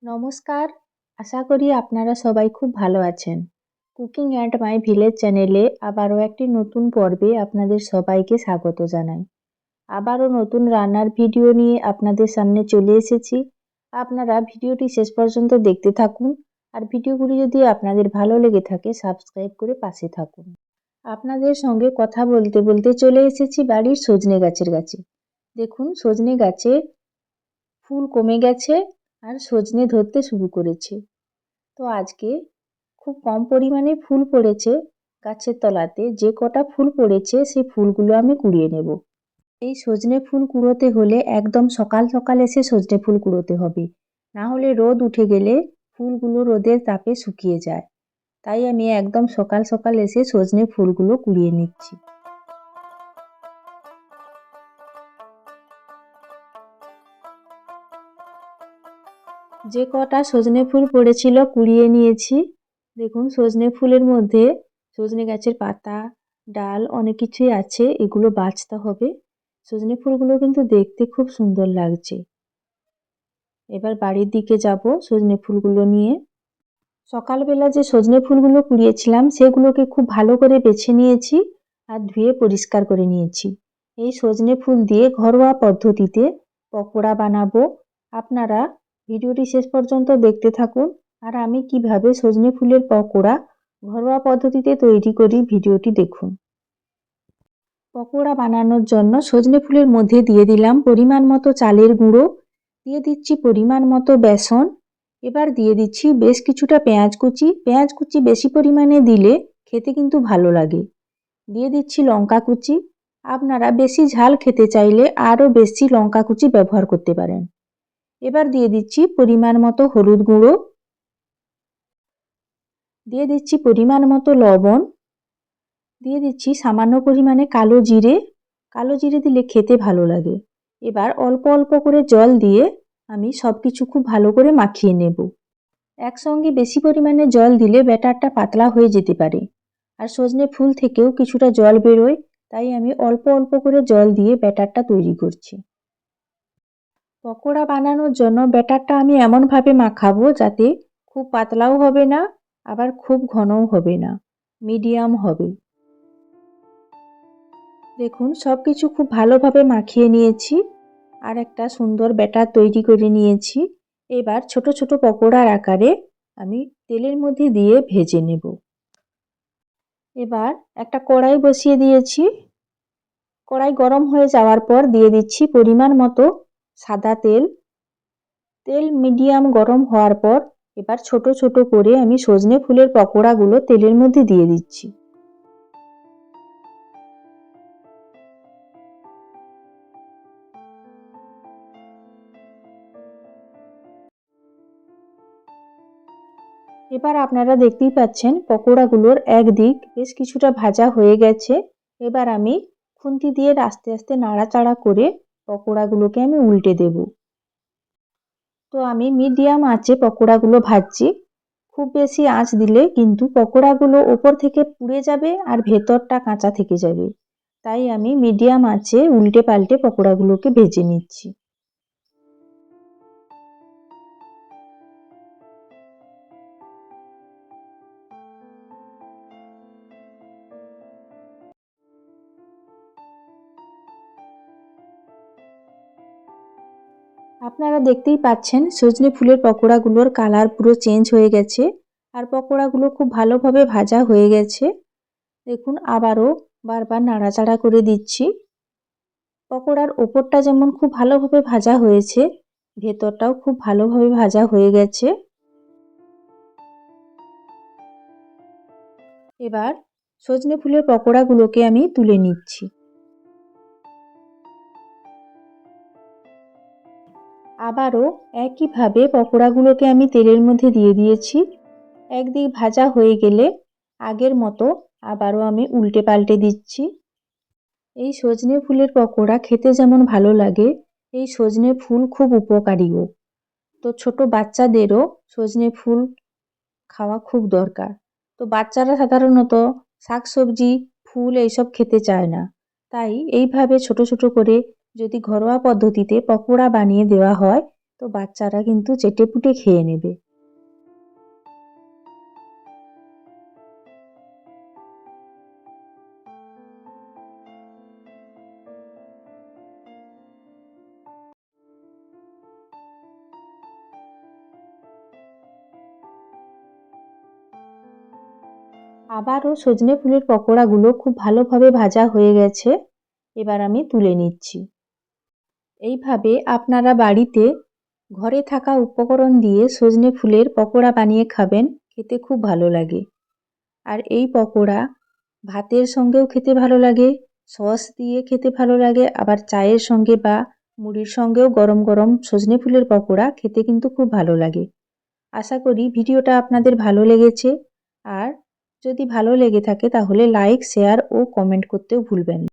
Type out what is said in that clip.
নমস্কার, আশা করি আপনারা সবাই খুব ভালো আছেন। কুকিং অ্যান্ড মাই ভিলেজ চ্যানেলে আবারও একটি নতুন পর্বে আপনাদের সবাইকে স্বাগত জানাই। আবারও নতুন রান্নার ভিডিও নিয়ে আপনাদের সামনে চলে এসেছি। আপনারা ভিডিওটি শেষ পর্যন্ত দেখতে থাকুন, আর ভিডিওগুলি যদি আপনাদের ভালো লেগে থাকে সাবস্ক্রাইব করে পাশে থাকুন। আপনাদের সঙ্গে কথা বলতে বলতে চলে এসেছি বাড়ির সজনে গাছের কাছে। দেখুন, সজনে গাছে ফুল কমে গেছে আর সজনে ধরতে শুরু করেছে। তো আজকে খুব কম পরিমাণে ফুল পড়েছে গাছের তলাতে। যে কটা ফুল পড়েছে সেই ফুলগুলো আমি কুড়িয়ে নেব। এই সজনে ফুল কুড়োতে হলে একদম সকাল সকাল এসে সজনে ফুল কুড়োতে হবে, না হলে রোদ উঠে গেলে ফুলগুলো রোদের তাপে শুকিয়ে যায়। তাই আমি একদম সকাল সকাল এসে সজনে ফুলগুলো কুড়িয়ে নিচ্ছি। যে কটা সজনে ফুল পড়েছিল কুড়িয়ে নিয়েছি। দেখুন, সজনে ফুলের মধ্যে সজনে গাছের পাতা, ডাল অনেক কিছুই আছে, এগুলো বাছতে হবে। সজনে ফুলগুলো কিন্তু দেখতে খুব সুন্দর লাগছে। এবার বাড়ির দিকে যাব সজনে ফুলগুলো নিয়ে। সকালবেলা যে সজনে ফুলগুলো কুড়িয়েছিলাম সেগুলোকে খুব ভালো করে বেছে নিয়েছি আর ধুয়ে পরিষ্কার করে নিয়েছি। এই সজনে ফুল দিয়ে ঘরোয়া পদ্ধতিতে পকোড়া বানাবো। আপনারা ভিডিওটি শেষ পর্যন্ত দেখতে থাকুন, আর আমি কিভাবে সজনে ফুলের পকোড়া ঘরোয়া পদ্ধতিতে তৈরি করি ভিডিওটি দেখুন। পকোড়া বানানোর জন্য সজনে ফুলের মধ্যে দিয়ে দিলাম পরিমাণ মতো চালের গুঁড়ো, দিয়ে দিচ্ছি পরিমাণ মতো বেসন, এবার দিয়ে দিচ্ছি বেশ কিছুটা পেঁয়াজ কুচি। পেঁয়াজ কুচি বেশি পরিমাণে দিলে খেতে কিন্তু ভালো লাগে। দিয়ে দিচ্ছি লঙ্কা কুচি। আপনারা বেশি ঝাল খেতে চাইলে আরও বেশি লঙ্কা কুচি ব্যবহার করতে পারেন। এবার দিয়ে দিচ্ছি পরিমাণ মতো হলুদ গুঁড়ো, দিয়ে দিচ্ছি পরিমাণ মতো লবণ, দিয়ে দিচ্ছি সামান্য পরিমাণে কালো জিরে। কালো জিরে দিলে খেতে ভালো লাগে। এবার অল্প অল্প করে জল দিয়ে আমি সব কিছু খুব ভালো করে মাখিয়ে নেব। একসঙ্গে বেশি পরিমাণে জল দিলে ব্যাটারটা পাতলা হয়ে যেতে পারে, আর সজনে ফুল থেকেও কিছুটা জল বেরোয়। তাই আমি অল্প অল্প করে জল দিয়ে ব্যাটারটা তৈরি করছি। পকোড়া বানানোর জন্য ব্যাটারটা আমি এমনভাবে মাখাবো যাতে খুব পাতলাও হবে না, আবার খুব ঘনও হবে না, মিডিয়াম হবে। দেখুন, সব কিছু খুব ভালোভাবে মাখিয়ে নিয়েছি আর একটা সুন্দর ব্যাটার তৈরি করে নিয়েছি। এবার ছোট ছোট পকোড়ার আকারে আমি তেলের মধ্যে দিয়ে ভেজে নেব। এবার একটা কড়াই বসিয়ে দিয়েছি। কড়াই গরম হয়ে যাওয়ার পর দিয়ে দিচ্ছি পরিমাণ মতো সাদা তেল। তেল মিডিয়াম গরম হওয়ার পর এবার ছোট ছোট করে আমি সজনে ফুলের পকোড়াগুলো তেলের মধ্যে দিয়ে দিচ্ছি। এবার আপনারা দেখতেই পাচ্ছেন পকোড়াগুলোর একদিক বেশ কিছুটা ভাজা হয়ে গেছে। এবার আমি খুন্তি দিয়ে আস্তে আস্তে নাড়াচাড়া করে পকোড়াগুলোকে আমি উল্টে দেব। তো আমি মিডিয়াম আঁচে পকোড়াগুলো ভাজছি। খুব বেশি আঁচ দিলে কিন্তু পকোড়াগুলো ওপর থেকে পুড়ে যাবে আর ভেতরটা কাঁচা থেকে যাবে। তাই আমি মিডিয়াম আঁচে উল্টে পাল্টে পকোড়াগুলোকে ভেজে নিচ্ছি। আপনারা দেখতেই পাচ্ছেন সজনে ফুলের পকোড়াগুলোর কালার পুরো চেঞ্জ হয়ে গেছে, আর পকোড়াগুলো খুব ভালোভাবে ভাজা হয়ে গেছে। দেখুন, আবারও বারবার নাড়াচাড়া করে দিচ্ছি। পকোড়ার ওপরটা যেমন খুব ভালোভাবে ভাজা হয়েছে, ভেতরটাও খুব ভালোভাবে ভাজা হয়ে গেছে। এবার সজনে ফুলের পকোড়াগুলোকে আমি তুলে নিচ্ছি। আবারও একইভাবে পকোড়াগুলোকে আমি তেলের মধ্যে দিয়ে দিয়েছি। একদিক ভাজা হয়ে গেলে আগের মতো আবারও আমি উল্টে পাল্টে দিচ্ছি। এই সজনে ফুলের পকোড়া খেতে যেমন ভালো লাগে, এই সজনে ফুল খুব উপকারীও। তো ছোট বাচ্চাদেরও সজনে ফুল খাওয়া খুব দরকার। তো বাচ্চারা সাধারণত শাকসবজি, ফুল এইসব খেতে চায় না। তাই এইভাবে ছোট ছোট করে যদি ঘরোয়া পদ্ধতিতে পকোড়া বানিয়ে দেওয়া হয়, তো বাচ্চারা কিন্তু চেটেপুটে খেয়ে নেবে। আবারও সজনে ফুলের পকোড়াগুলো খুব ভালোভাবে ভাজা হয়ে গেছে। এবার আমি তুলে নিচ্ছি। এইভাবে আপনারা বাড়িতে ঘরে থাকা উপকরণ দিয়ে সজনে ফুলের পকোড়া বানিয়ে খাবেন, খেতে খুব ভালো লাগে। আর এই পকোড়া ভাতের সঙ্গেও খেতে ভালো লাগে, সস দিয়ে খেতে ভালো লাগে, আবার চায়ের সঙ্গে বা মুড়ির সঙ্গেও গরম গরম সজনে ফুলের পকোড়া খেতে কিন্তু খুব ভালো লাগে। আশা করি ভিডিওটা আপনাদের ভালো লেগেছে। আর যদি ভালো লেগে থাকে তাহলে লাইক, শেয়ার ও কমেন্ট করতেও ভুলবেন না।